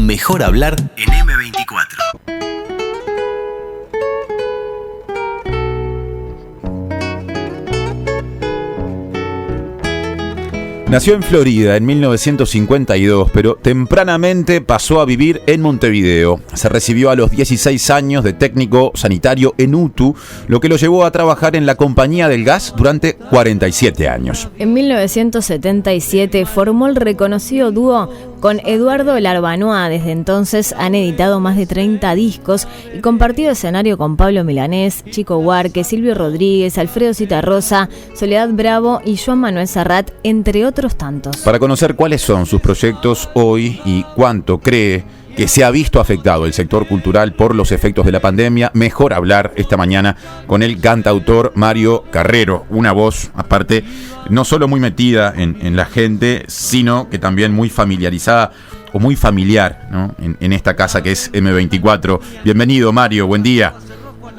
Mejor hablar en M24. Nació en Florida en 1952, pero tempranamente pasó a vivir en Montevideo. Se recibió a los 16 años de técnico sanitario en UTU, lo que lo llevó a trabajar en la Compañía del Gas durante 47 años. En 1977 formó el reconocido dúo con Eduardo Larbanois. Desde entonces han editado más de 30 discos y compartido escenario con Pablo Milanés, Chico Huarque, Silvio Rodríguez, Alfredo Citarrosa, Soledad Bravo y Joan Manuel Serrat, entre otros tantos. Para conocer cuáles son sus proyectos hoy y cuánto cree que se ha visto afectado el sector cultural por los efectos de la pandemia, mejor hablar esta mañana con el cantautor Mario Carrero, una voz, aparte, no solo muy metida en la gente, sino que también muy familiarizada o muy familiar, ¿no? en esta casa que es M24. Bienvenido, Mario, buen día.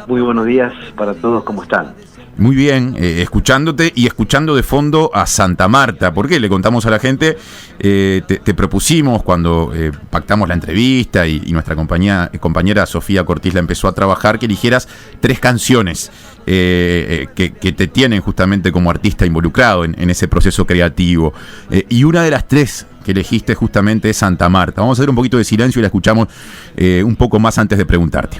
Muy buenos días para todos, ¿cómo están? Muy bien, escuchándote y escuchando de fondo a Santa Marta. ¿Por qué? Le contamos a la gente, te propusimos cuando pactamos la entrevista y nuestra compañera Sofía Cortiz la empezó a trabajar, que eligieras 3 canciones que te tienen justamente como artista involucrado en ese proceso creativo. Y una de las 3 que elegiste justamente es Santa Marta. Vamos a hacer un poquito de silencio y la escuchamos un poco más antes de preguntarte.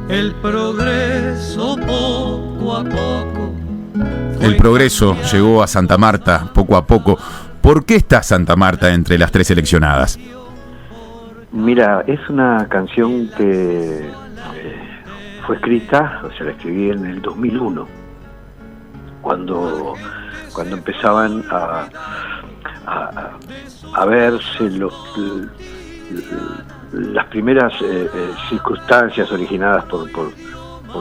El progreso poco a poco. El progreso llegó a Santa Marta poco a poco. ¿Por qué está Santa Marta entre las 3 seleccionadas? Mira, es una canción que fue escrita, o sea, la escribí en el 2001, cuando empezaban a verse las primeras circunstancias originadas por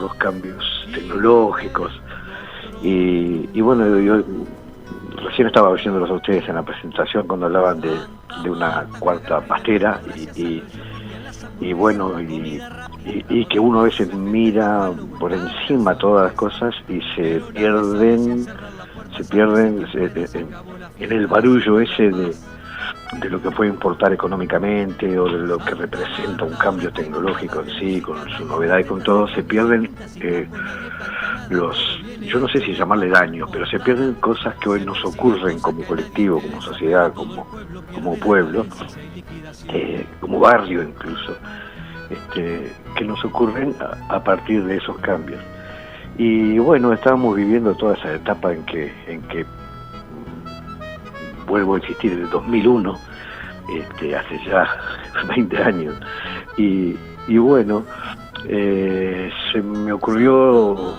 los cambios tecnológicos y bueno, yo recién estaba oyéndolos a ustedes en la presentación cuando hablaban de una cuarta pastera y bueno, y que uno a veces mira por encima todas las cosas y se pierden en el barullo ese de lo que puede importar económicamente o de lo que representa un cambio tecnológico en sí, con su novedad y con todo, se pierden yo no sé si llamarle daños, pero se pierden cosas que hoy nos ocurren como colectivo, como sociedad, como pueblo, como barrio incluso, que nos ocurren a partir de esos cambios. Y bueno, estábamos viviendo toda esa etapa en que vuelvo a insistir, en el 2001, hace ya 20 años, y bueno, se me ocurrió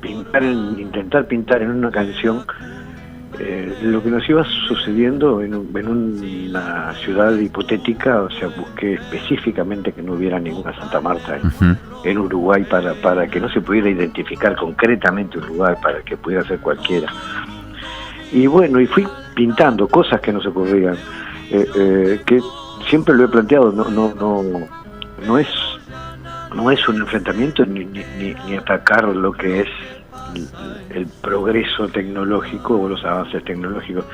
intentar pintar en una canción lo que nos iba sucediendo en una ciudad hipotética. O sea, busqué específicamente que no hubiera ninguna Santa Marta en Uruguay para que no se pudiera identificar concretamente Uruguay, para que pudiera ser cualquiera. Y bueno, y fui pintando cosas que nos ocurrían, que siempre lo he planteado, no es un enfrentamiento ni atacar lo que es el progreso tecnológico o los avances tecnológicos,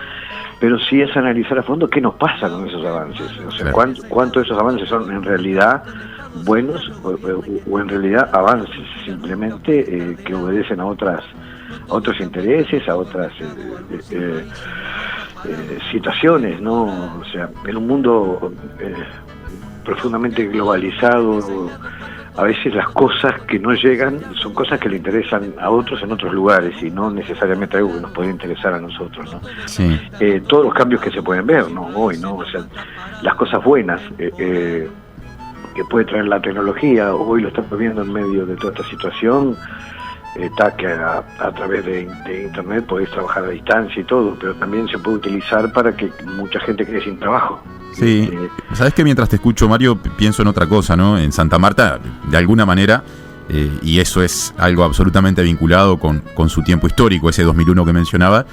pero sí es analizar a fondo qué nos pasa con esos avances, o sea, cuánto esos avances son en realidad buenos o en realidad avances simplemente que obedecen a otros intereses, a otras situaciones, ¿no? O sea, en un mundo profundamente globalizado, a veces las cosas que no llegan son cosas que le interesan a otros en otros lugares y no necesariamente algo que nos puede interesar a nosotros, ¿no? Sí. Todos los cambios que se pueden ver, ¿no? Hoy, ¿no? O sea, las cosas buenas que puede traer la tecnología, hoy lo estamos viendo en medio de toda esta situación, que a través de internet podés trabajar a distancia y todo, pero también se puede utilizar para que mucha gente quede sin trabajo. Sí, sabes que mientras te escucho, Mario, pienso en otra cosa, ¿no? En Santa Marta, de alguna manera, y eso es algo absolutamente vinculado con su tiempo histórico, ese 2001 que mencionaba,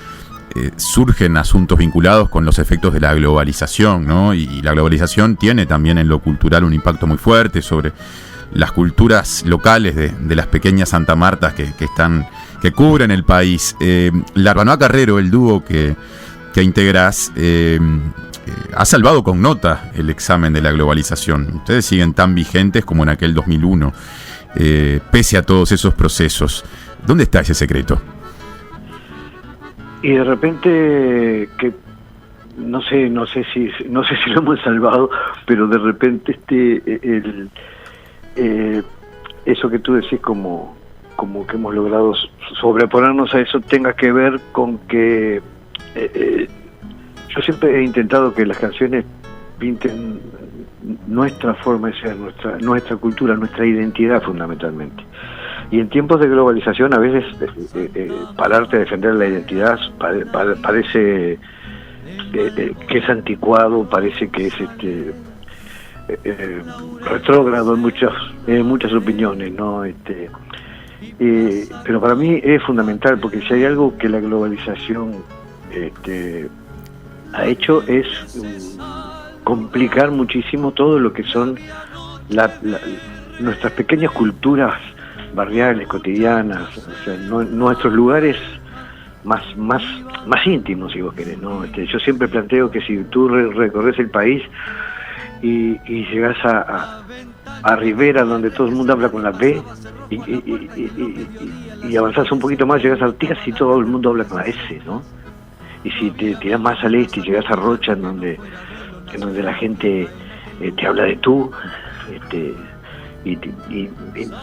surgen asuntos vinculados con los efectos de la globalización, ¿no? Y la globalización tiene también en lo cultural un impacto muy fuerte sobre las culturas locales de las pequeñas Santa Martas que cubren el país. Larbanoa Carrero, el dúo que integrás, ha salvado con nota el examen de la globalización. Ustedes siguen tan vigentes como en aquel 2001, pese a todos esos procesos. ¿Dónde está ese secreto? Y de repente, que no sé si lo hemos salvado, pero de repente eso que tú decís como que hemos logrado sobreponernos a eso tenga que ver con que yo siempre he intentado que las canciones pinten nuestra forma de ser, nuestra cultura, nuestra identidad fundamentalmente. Y en tiempos de globalización a veces pararte a defender la identidad parece que es anticuado, parece que es retrógrado en muchas opiniones, ¿no? Pero para mí es fundamental, porque si hay algo que la globalización ha hecho es complicar muchísimo todo lo que son nuestras pequeñas culturas barriales, cotidianas, o sea, nuestros lugares más íntimos, si vos querés, ¿no? Yo siempre planteo que si tú recorres el país y llegas a Rivera, donde todo el mundo habla con la B, y avanzás un poquito más, llegas a Artigas y todo el mundo habla con la S, ¿no? Y si te tiras más al este y llegas a Rocha, en donde la gente te habla de tú, y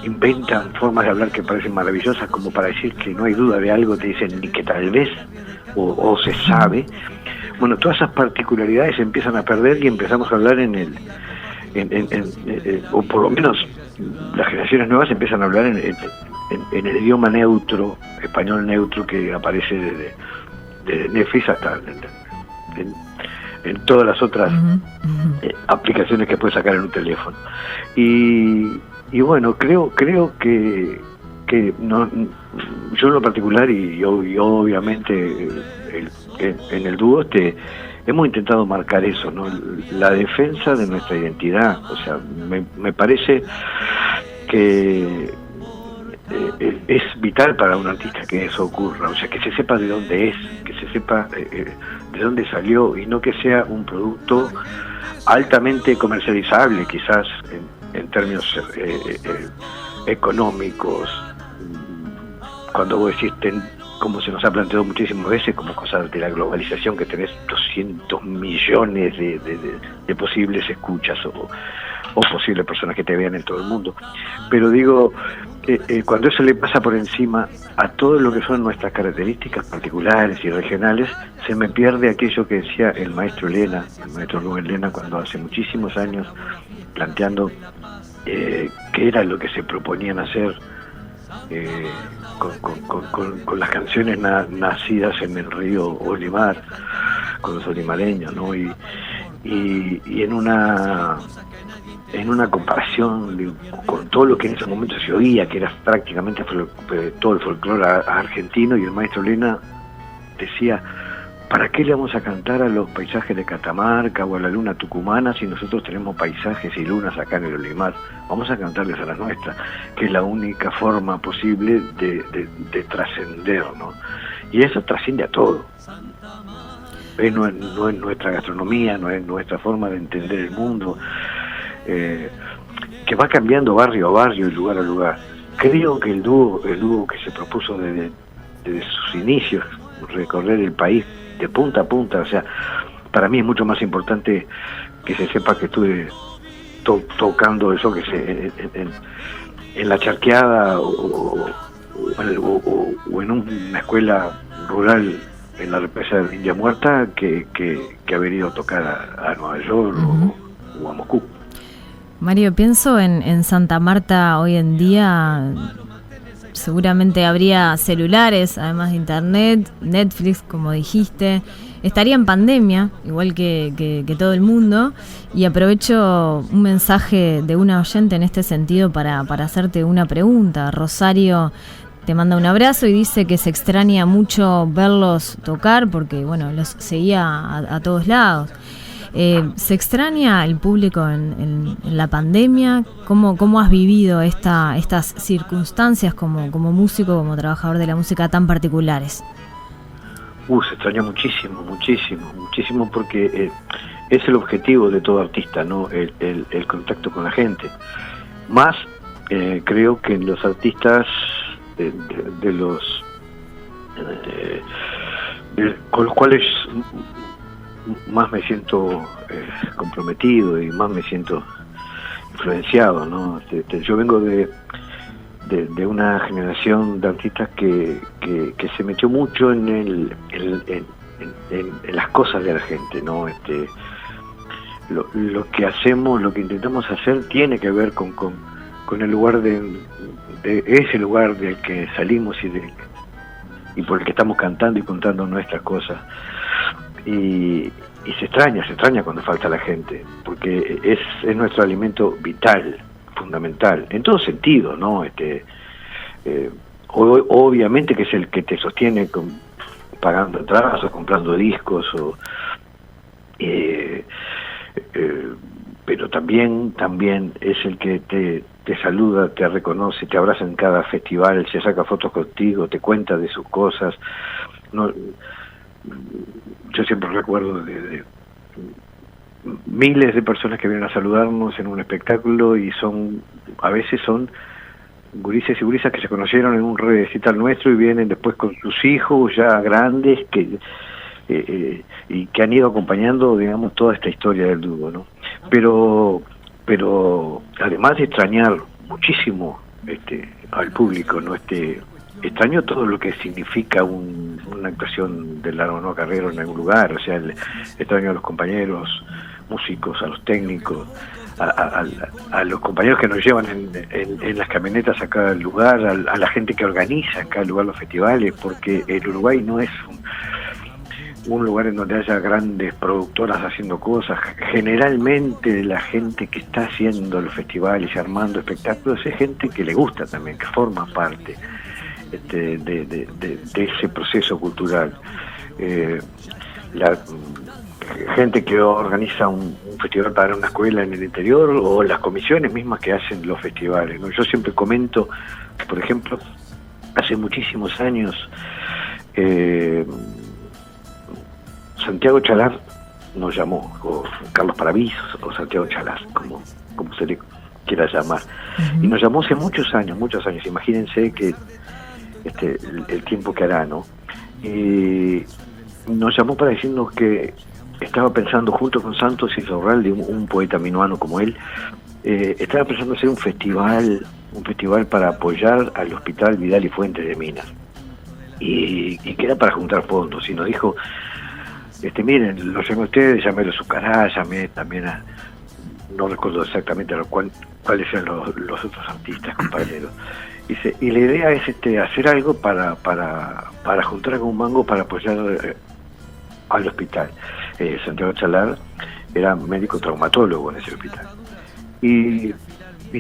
inventan formas de hablar que parecen maravillosas, como para decir que no hay duda de algo, te dicen ni que tal vez o se sabe. Bueno, todas esas particularidades se empiezan a perder y empezamos a hablar o por lo menos las generaciones nuevas empiezan a hablar en el idioma neutro, español neutro, que aparece desde Netflix hasta en todas las otras aplicaciones que puedes sacar en un teléfono. Y bueno, creo que no, yo en lo particular y obviamente en el dúo hemos intentado marcar eso, ¿no? La defensa de nuestra identidad. O sea, me parece que es vital para un artista que eso ocurra, o sea, que se sepa de dónde es, que se sepa de dónde salió, y no que sea un producto altamente comercializable, quizás en términos económicos, cuando vos decís, como se nos ha planteado muchísimas veces, como cosas de la globalización, que tenés 200 millones de posibles escuchas o posibles personas que te vean en todo el mundo. Pero digo, cuando eso le pasa por encima a todo lo que son nuestras características particulares y regionales, se me pierde aquello que decía el maestro Rubén Lena, cuando hace muchísimos años, planteando qué era lo que se proponían hacer con las canciones nacidas en el río Olimar, con los olimareños, ¿no? Y en una comparación con todo lo que en ese momento se oía, que era prácticamente todo el folclore argentino, y el maestro Lena decía, ¿para qué le vamos a cantar a los paisajes de Catamarca o a la luna tucumana si nosotros tenemos paisajes y lunas acá en el Olimar? Vamos a cantarles a la nuestra, que es la única forma posible de trascender, ¿no? Y eso trasciende a todo. No es nuestra gastronomía, no es nuestra forma de entender el mundo, que va cambiando barrio a barrio y lugar a lugar. Creo que el dúo que se propuso desde sus inicios, recorrer el país de punta a punta, o sea, para mí es mucho más importante que se sepa que estuve tocando eso, que en la charqueada o en una escuela rural en la represa de India Muerta, que haber ido a tocar a Nueva York o a Moscú. Mario, pienso en Santa Marta hoy en día. Seguramente habría celulares, además de internet, Netflix, como dijiste. Estaría en pandemia, igual que todo el mundo. Y aprovecho un mensaje de una oyente en este sentido para hacerte una pregunta. Rosario te manda un abrazo y dice que se extraña mucho verlos tocar porque, bueno, los seguía a todos lados. ¿Se extraña el público en la pandemia? ¿Cómo has vivido estas circunstancias como músico, como trabajador de la música tan particulares? Se extraña muchísimo porque es el objetivo de todo artista, ¿no? El contacto con la gente. Más creo que los artistas de los con los cuales más me siento comprometido y más me siento influenciado, ¿no? Yo vengo de una generación de artistas que se metió mucho en las cosas de la gente, ¿no? Lo que hacemos, lo que intentamos hacer tiene que ver con el lugar de ese lugar del que salimos y por el que estamos cantando y contando nuestras cosas. Y se extraña cuando falta la gente, porque es nuestro alimento vital, fundamental, en todo sentido, ¿no? Obviamente que es el que te sostiene pagando entradas o comprando discos, pero también es el que te saluda, te reconoce, te abraza en cada festival, se saca fotos contigo, te cuenta de sus cosas. No, yo siempre recuerdo de miles de personas que vienen a saludarnos en un espectáculo y a veces son gurises y gurisas que se conocieron en un recital nuestro y vienen después con sus hijos ya grandes y que han ido acompañando, digamos, toda esta historia del dúo, ¿no? Pero además de extrañar muchísimo al público, ¿no? Extraño todo lo que significa una actuación de Largo Carrero en algún lugar, o sea, extraño a los compañeros músicos, a los técnicos, a los compañeros que nos llevan en las camionetas a cada lugar, a la gente que organiza en cada lugar los festivales, porque el Uruguay no es un lugar en donde haya grandes productoras haciendo cosas. Generalmente la gente que está haciendo los festivales y armando espectáculos es gente que le gusta también, que forma parte de ese proceso cultural. La gente que organiza un festival para una escuela en el interior o las comisiones mismas que hacen los festivales, ¿no? Yo siempre comento que, por ejemplo, hace muchísimos años Santiago Chalar nos llamó, o Carlos Paravis, o Santiago Chalar, como se le quiera llamar, y nos llamó hace muchos años, imagínense que el tiempo que hará, ¿no? Y nos llamó para decirnos que estaba pensando, junto con Santos Insaurralde, un poeta minuano como él, estaba pensando hacer un festival para apoyar al Hospital Vidal y Fuentes de Minas, y que era para juntar fondos, y nos dijo, miren, lo llamé a ustedes, llamé a los Zucará, llamé también no recuerdo exactamente cuáles eran los otros artistas, compañeros. Y la idea es hacer algo para juntar algún mango para apoyar al hospital. Santiago Chalar era médico traumatólogo en ese hospital. Y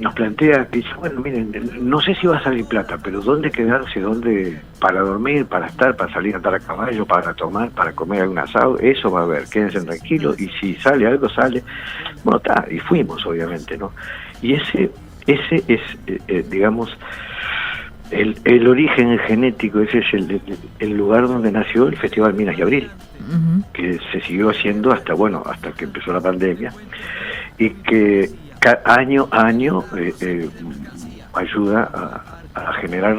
nos plantea que dice, bueno, miren, no sé si va a salir plata, pero ¿dónde quedarse? ¿Dónde? Para dormir, para estar, para salir a andar a caballo, para tomar, para comer algún asado, eso va a haber, quédense tranquilos, y si sale algo, sale. Bueno, está, y fuimos, obviamente, ¿no? Y ese es, digamos, el origen genético, ese es el lugar donde nació el Festival Minas y Abril, que se siguió haciendo hasta que empezó la pandemia, y que año a año ayuda a generar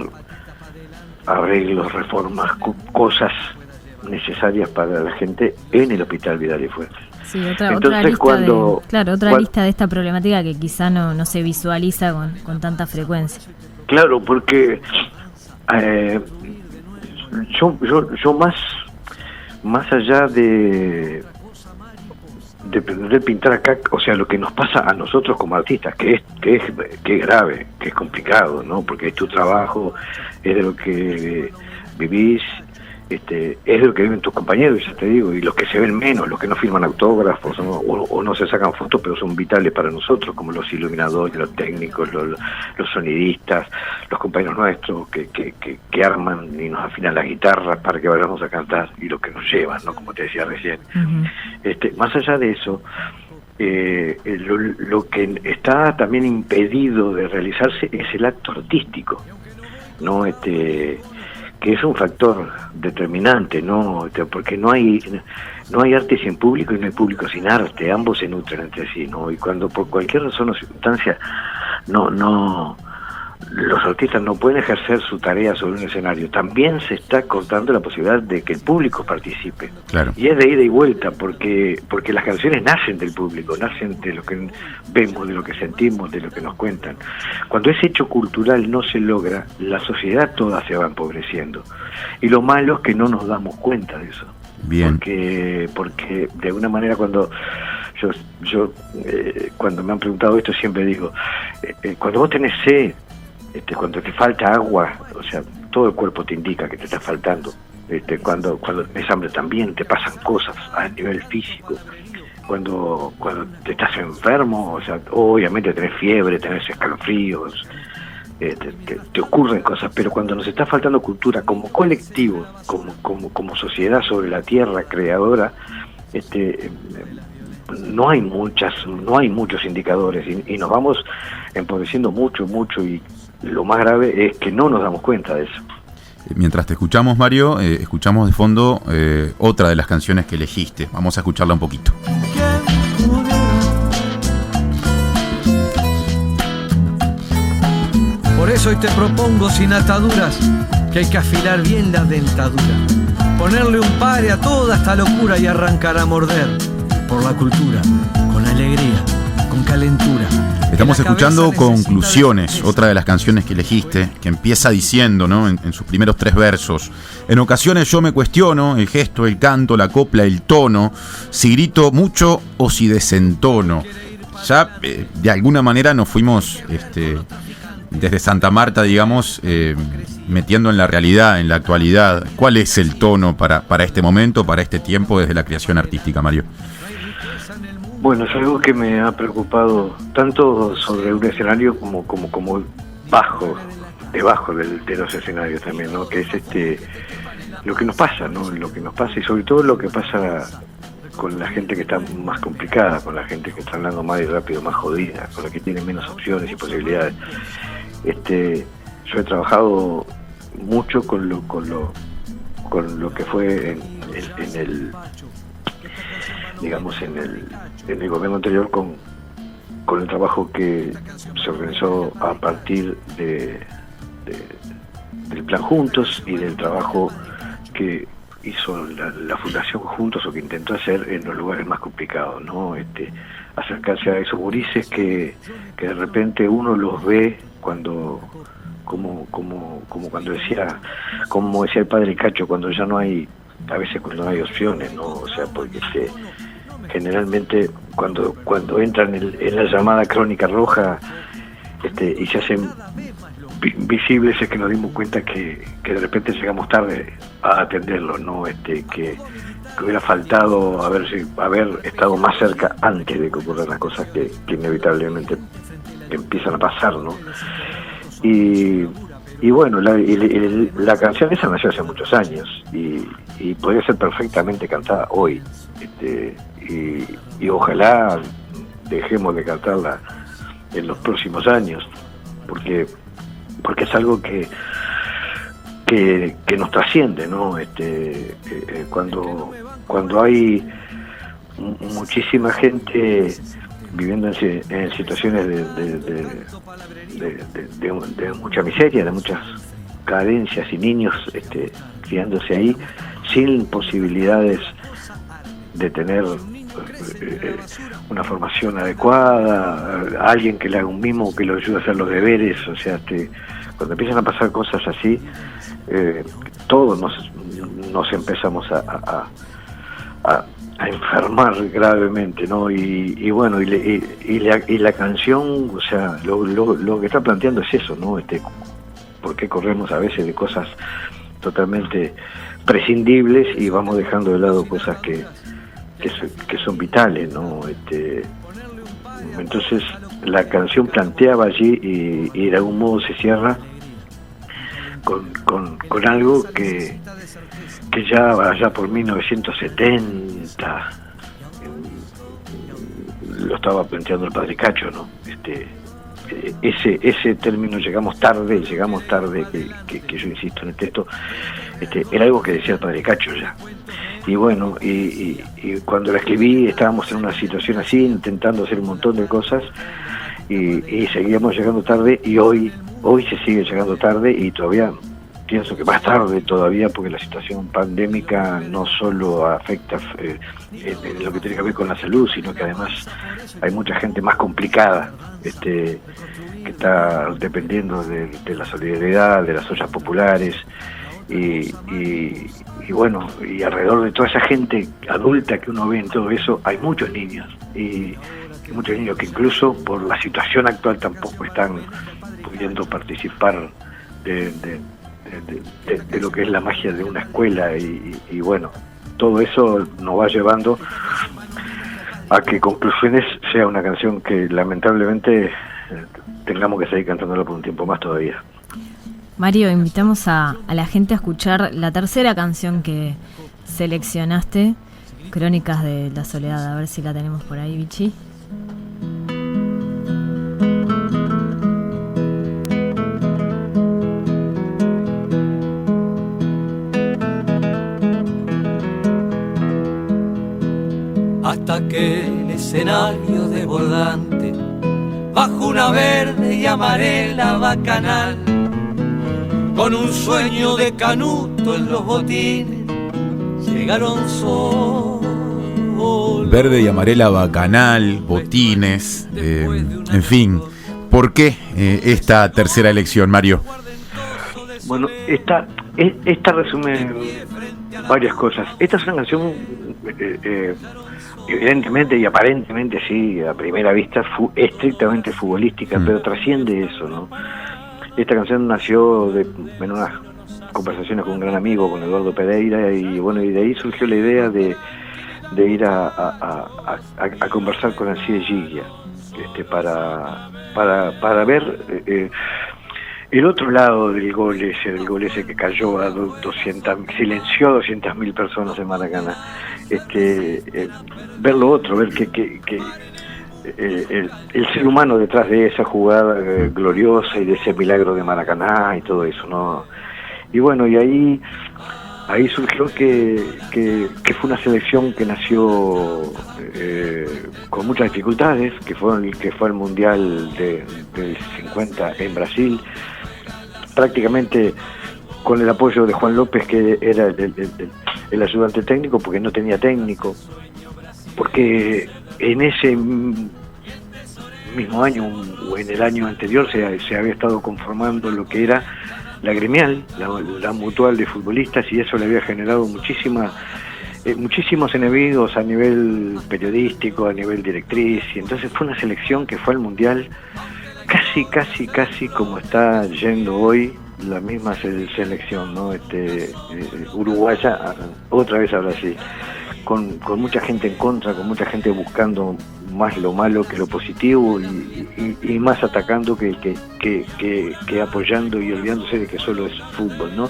arreglos, reformas, cosas necesarias para la gente en el Hospital Vidal y Fuentes. Sí, otra lista de esta problemática que quizá no se visualiza con tanta frecuencia. Claro, porque yo más allá de pretender pintar acá, o sea, lo que nos pasa a nosotros como artistas, que es grave, que es complicado, ¿no? Porque es tu trabajo, es de lo que vivís, es de lo que viven tus compañeros, ya te digo, y los que se ven menos, los que no firman autógrafos o no se sacan fotos, pero son vitales para nosotros, como los iluminadores, los técnicos, los sonidistas, los compañeros nuestros que arman y nos afinan las guitarras para que vayamos a cantar, y los que nos llevan, ¿no? Como te decía recién. Más allá de eso, lo que está también impedido de realizarse es el acto artístico, ¿no? Que es un factor determinante, ¿no? Porque no hay arte sin público y no hay público sin arte, ambos se nutren entre sí, ¿no? Y cuando por cualquier razón o circunstancia los artistas no pueden ejercer su tarea sobre un escenario, también se está cortando la posibilidad de que el público participe. Claro. Y es de ida y vuelta, porque las canciones nacen del público, nacen de lo que vemos, de lo que sentimos, de lo que nos cuentan. Cuando ese hecho cultural no se logra, la sociedad toda se va empobreciendo. Y lo malo es que no nos damos cuenta de eso. Bien. Porque de alguna manera cuando cuando me han preguntado esto siempre digo, cuando vos tenés sed, cuando te falta agua, o sea, todo el cuerpo te indica que te está faltando. Cuando tenés hambre también te pasan cosas a nivel físico. Cuando te estás enfermo, o sea, obviamente tenés fiebre, tenés escalofríos, te ocurren cosas, pero cuando nos está faltando cultura como colectivo, como sociedad sobre la tierra creadora, no hay muchos indicadores y nos vamos empobreciendo mucho, y lo más grave es que no nos damos cuenta de eso. Mientras te escuchamos, Mario, escuchamos de fondo otra de las canciones que elegiste. Vamos a escucharla un poquito. Por eso hoy te propongo sin ataduras que hay que afilar bien la dentadura, ponerle un pare a toda esta locura y arrancar a morder por la cultura, con alegría, con calentura. Estamos escuchando Conclusiones, otra de las canciones que elegiste, que empieza diciendo, ¿no? En sus primeros 3 versos: en ocasiones yo me cuestiono el gesto, el canto, la copla, el tono, si grito mucho o si desentono. Ya de alguna manera nos fuimos desde Santa Marta, digamos, metiendo en la realidad, en la actualidad. ¿Cuál es el tono para este momento, para este tiempo, desde la creación artística, Mario? Bueno, es algo que me ha preocupado tanto sobre un escenario como debajo de los escenarios también, ¿no? Que es lo que nos pasa, ¿no? Lo que nos pasa y sobre todo lo que pasa con la gente que está más complicada, con la gente que está andando más y rápido, más jodida, con la que tiene menos opciones y posibilidades. Yo he trabajado mucho con lo que fue en el gobierno anterior, con el trabajo que se organizó a partir del Plan Juntos y del trabajo que hizo la Fundación Juntos, o que intentó hacer en los lugares más complicados, ¿no? Acercarse a esos gurises que de repente uno los ve cuando decía el padre Cacho, cuando ya no hay, a veces cuando no hay opciones, ¿no? O sea, porque generalmente cuando entran en la llamada crónica roja y se hacen visibles, es que nos dimos cuenta que de repente llegamos tarde a atenderlo, ¿no? Que hubiera faltado haber estado más cerca antes de que ocurran las cosas que inevitablemente empiezan a pasar, ¿no? Y bueno, la canción esa nació hace muchos años y podría ser perfectamente cantada hoy, y ojalá dejemos de cantarla en los próximos años, porque es algo que nos trasciende, ¿no? Cuando hay muchísima gente viviendo en situaciones de mucha miseria, de muchas carencias, y niños criándose ahí sin posibilidades de tener una formación adecuada, alguien que le haga un mimo, que lo ayude a hacer los deberes, o sea, cuando empiezan a pasar cosas así, todos nos empezamos a enfermar gravemente, ¿no? Y bueno, y la canción, o sea, lo que está planteando es eso, ¿no? ¿Por qué corremos a veces de cosas totalmente prescindibles y vamos dejando de lado cosas que son vitales, ¿no? Entonces la canción planteaba allí y de algún modo se cierra con algo que ya allá por 1970 lo estaba planteando el Padre Cacho, ¿no? Ese término llegamos tarde, que yo insisto en el texto, era algo que decía el Padre Cacho ya. Y bueno, y cuando la escribí estábamos en una situación así, intentando hacer un montón de cosas y seguíamos llegando tarde, y hoy se sigue llegando tarde, y todavía pienso que más tarde todavía, porque la situación pandémica no solo afecta en lo que tiene que ver con la salud, sino que además hay mucha gente más complicada que está dependiendo de la solidaridad, de las ollas populares, y bueno, y alrededor de toda esa gente adulta que uno ve en todo eso hay muchos niños, y muchos niños que incluso por la situación actual tampoco están pudiendo participar de lo que es la magia de una escuela, y bueno, todo eso nos va llevando a que Conclusiones sea una canción que lamentablemente tengamos que seguir cantándola por un tiempo más todavía. Mario, invitamos a la gente a escuchar la tercera canción que seleccionaste, Crónicas de la Soledad. A ver si la tenemos por ahí, Vichy. Hasta que el escenario desbordante, bajo una verde y amarela bacanal, con un sueño de Canuto en los botines, llegaron solos. Verde y amarela bacanal, botines, en fin. ¿Por qué esta tercera elección, Mario? Bueno, esta resume varias cosas. Esta es una canción evidentemente y aparentemente, sí, a primera vista, estrictamente futbolística, pero trasciende eso, ¿no? Esta canción nació en unas conversaciones con un gran amigo, con Eduardo Pereira, y bueno, y de ahí surgió la idea de ir a conversar con Alcide Gigia, para ver el otro lado del gol ese que cayó a 200, silenció a 200.000 personas en Maracaná. Ver lo otro, ver que el ser humano detrás de esa jugada gloriosa y de ese milagro de Maracaná y todo eso, ¿no? Y bueno, y ahí surgió que fue una selección que nació con muchas dificultades, que fue el Mundial del 50 en Brasil, prácticamente con el apoyo de Juan López, que era el ayudante técnico, porque no tenía técnico, porque en ese mismo año o en el año anterior se había estado conformando lo que era la gremial, la mutual de futbolistas, y eso le había generado muchísimos enemigos a nivel periodístico, a nivel directriz, y entonces fue una selección que fue al Mundial casi como está yendo hoy la misma selección, ¿no? Uruguaya, otra vez a Brasil, con mucha gente en contra, con mucha gente buscando más lo malo que lo positivo, y más atacando que apoyando y olvidándose de que solo es fútbol, ¿no?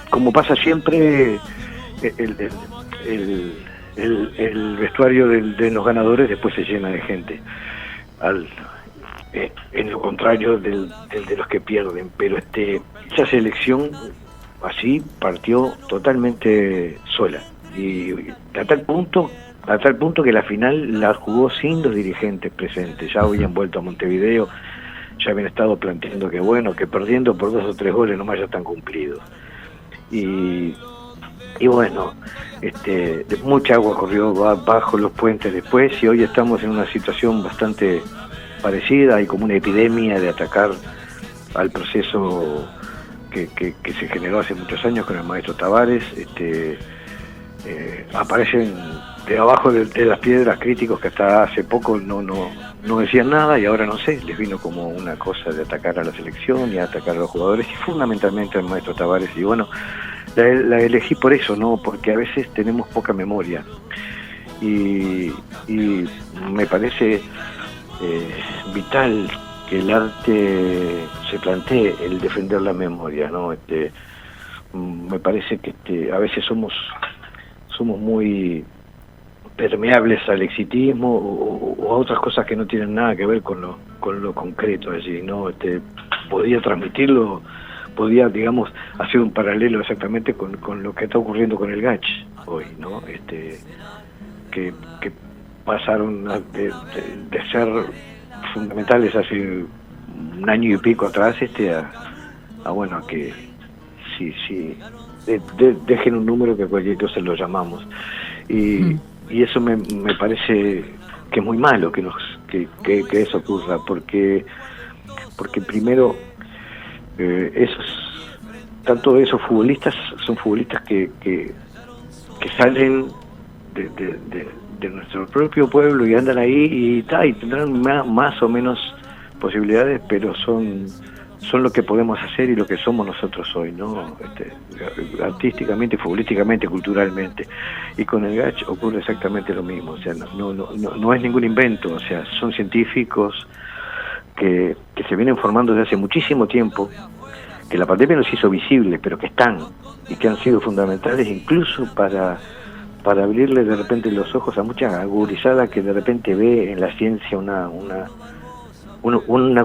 Como pasa siempre, el vestuario de los ganadores después se llena de gente, en lo contrario del de los que pierden, pero esa selección así partió totalmente sola, y a tal punto que la final la jugó sin los dirigentes presentes. Ya habían vuelto a Montevideo, ya habían estado planteando que bueno, que perdiendo por 2 o 3 goles nomás ya están cumplidos, y bueno, mucha agua corrió bajo los puentes después, y hoy estamos en una situación bastante parecida. Hay como una epidemia de atacar al proceso que se generó hace muchos años con el maestro Tavares. Aparecen de abajo de las piedras críticos que hasta hace poco no no decían nada y ahora no sé, les vino como una cosa de atacar a la selección y atacar a los jugadores y fundamentalmente al maestro Tavares. Y bueno, la elegí por eso, ¿no? Porque a veces tenemos poca memoria y me parece vital que el arte se plantee el defender la memoria, ¿no? Me parece que a veces somos muy permeables al exitismo o a otras cosas que no tienen nada que ver con lo concreto allí, ¿no? Podía transmitirlo, podía, digamos, hacer un paralelo exactamente con lo que está ocurriendo con el Gach hoy, ¿no? Que pasaron de ser fundamentales hace un año y pico atrás, a bueno, a que sí, dejen un número que cualquier cosa lo llamamos. Y eso me parece que es muy malo que eso ocurra, porque primero tanto esos futbolistas son futbolistas que salen de nuestro propio pueblo y andan ahí y tendrán más o menos posibilidades, pero son lo que podemos hacer y lo que somos nosotros hoy, ¿no? Artísticamente, futbolísticamente, culturalmente. Y con el Gach ocurre exactamente lo mismo, o sea, no es ningún invento, o sea, son científicos que se vienen formando desde hace muchísimo tiempo, que la pandemia nos hizo visibles, pero que están y que han sido fundamentales incluso para abrirle de repente los ojos a mucha gurizada que de repente ve en la ciencia una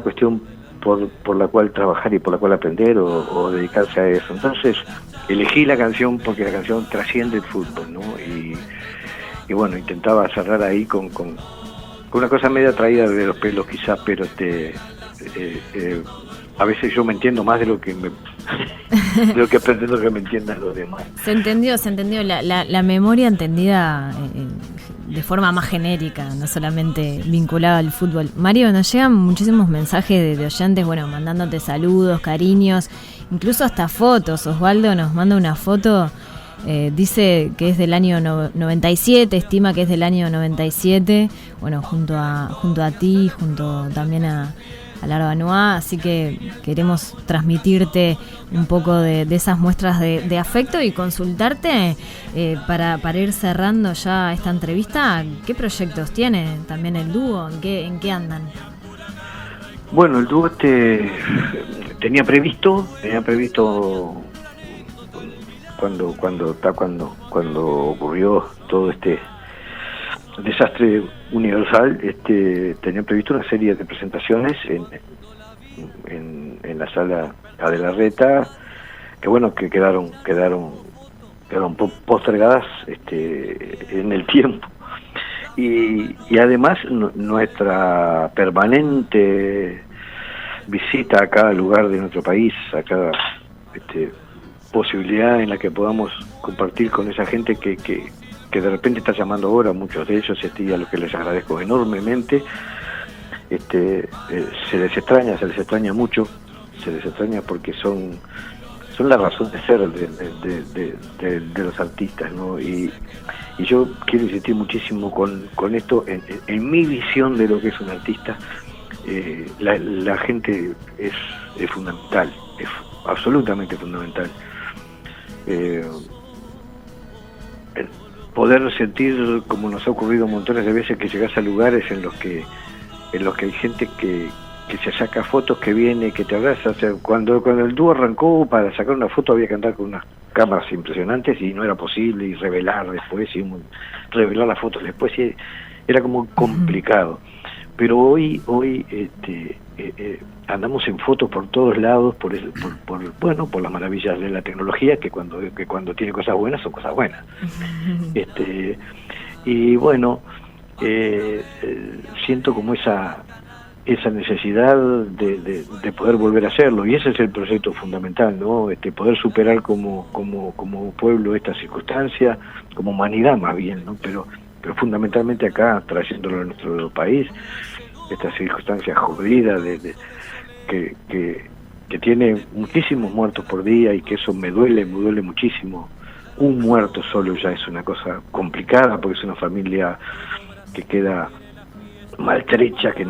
cuestión por la cual trabajar y por la cual aprender o dedicarse a eso. Entonces elegí la canción porque la canción trasciende el fútbol, ¿no? Y bueno, intentaba cerrar ahí con una cosa media traída de los pelos quizás, pero a veces yo me entiendo más de lo que de lo que pretendo que me entiendan los demás. Se entendió la memoria entendida de forma más genérica, no solamente vinculada al fútbol. Mario, nos llegan muchísimos mensajes de oyentes, bueno, mandándote saludos, cariños, incluso hasta fotos. Osvaldo nos manda una foto, dice que es del año 97, estima que es del año 97, bueno, junto a ti, junto también a Larbanois, así que queremos transmitirte un poco de esas muestras de afecto y consultarte para ir cerrando ya esta entrevista. ¿Qué proyectos tiene también el dúo? ¿En qué andan? Bueno, el dúo tenía previsto cuando ocurrió todo este desastre universal, tenía previsto una serie de presentaciones en la sala Adelarreta, que bueno, que quedaron postergadas en el tiempo, y además nuestra permanente visita a cada lugar de nuestro país, a cada posibilidad en la que podamos compartir con esa gente que de repente está llamando ahora, muchos de ellos, y a los que les agradezco enormemente. Se les extraña mucho, porque son la razón de ser de los artistas, ¿no? Y yo quiero insistir muchísimo con esto, en mi visión de lo que es un artista. La gente es fundamental, es absolutamente fundamental. Poder sentir, como nos ha ocurrido montones de veces, que llegas a lugares en los que hay gente que se saca fotos, que viene, que te abraza. O sea, cuando el dúo arrancó, para sacar una foto había que andar con unas cámaras impresionantes y no era posible, y revelar después, revelar las fotos después, y era como complicado. Pero hoy andamos en fotos por todos lados, por las maravillas de la tecnología, que cuando tiene cosas buenas son cosas buenas. Y bueno, siento como esa necesidad de poder volver a hacerlo, y ese es el proyecto fundamental, ¿no? Poder superar como pueblo esta circunstancia, como humanidad más bien, ¿no? Pero fundamentalmente acá, trayéndolo a nuestro país, esta circunstancia jodida que tiene muchísimos muertos por día, y que eso me duele muchísimo. Un muerto solo ya es una cosa complicada, porque es una familia que queda maltrecha, que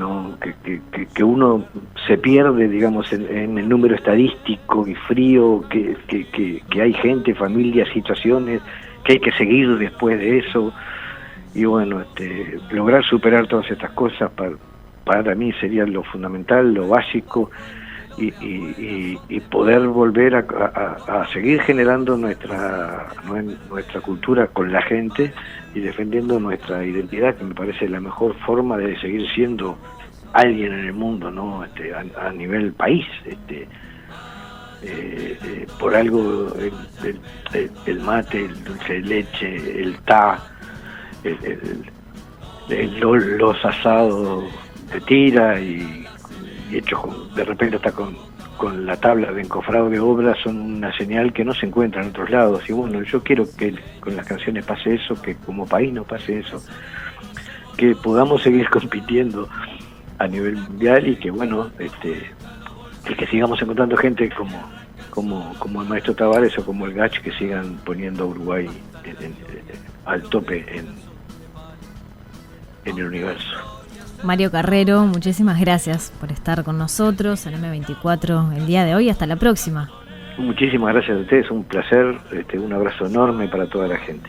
uno se pierde, digamos, en el número estadístico y frío, que hay gente, familias, situaciones que hay que seguir después de eso. Y bueno, lograr superar todas estas cosas para mí sería lo fundamental, lo básico, y poder volver a seguir generando nuestra cultura con la gente y defendiendo nuestra identidad, que me parece la mejor forma de seguir siendo alguien en el mundo, ¿no? A nivel país. Por algo el mate, el dulce de leche, el ta, los asados de tira y hechos de repente hasta con la tabla de encofrado de obra, son una señal que no se encuentra en otros lados. Y bueno, yo quiero que con las canciones pase eso, que como país nos pase eso, que podamos seguir compitiendo a nivel mundial y que bueno, y que sigamos encontrando gente como el maestro Tavares o como el Gach, que sigan poniendo a Uruguay al tope en el universo. Mario Carrero, muchísimas gracias por estar con nosotros en M24 el día de hoy. Hasta la próxima. Muchísimas gracias a ustedes, un placer, un abrazo enorme para toda la gente.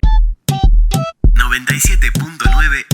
97.9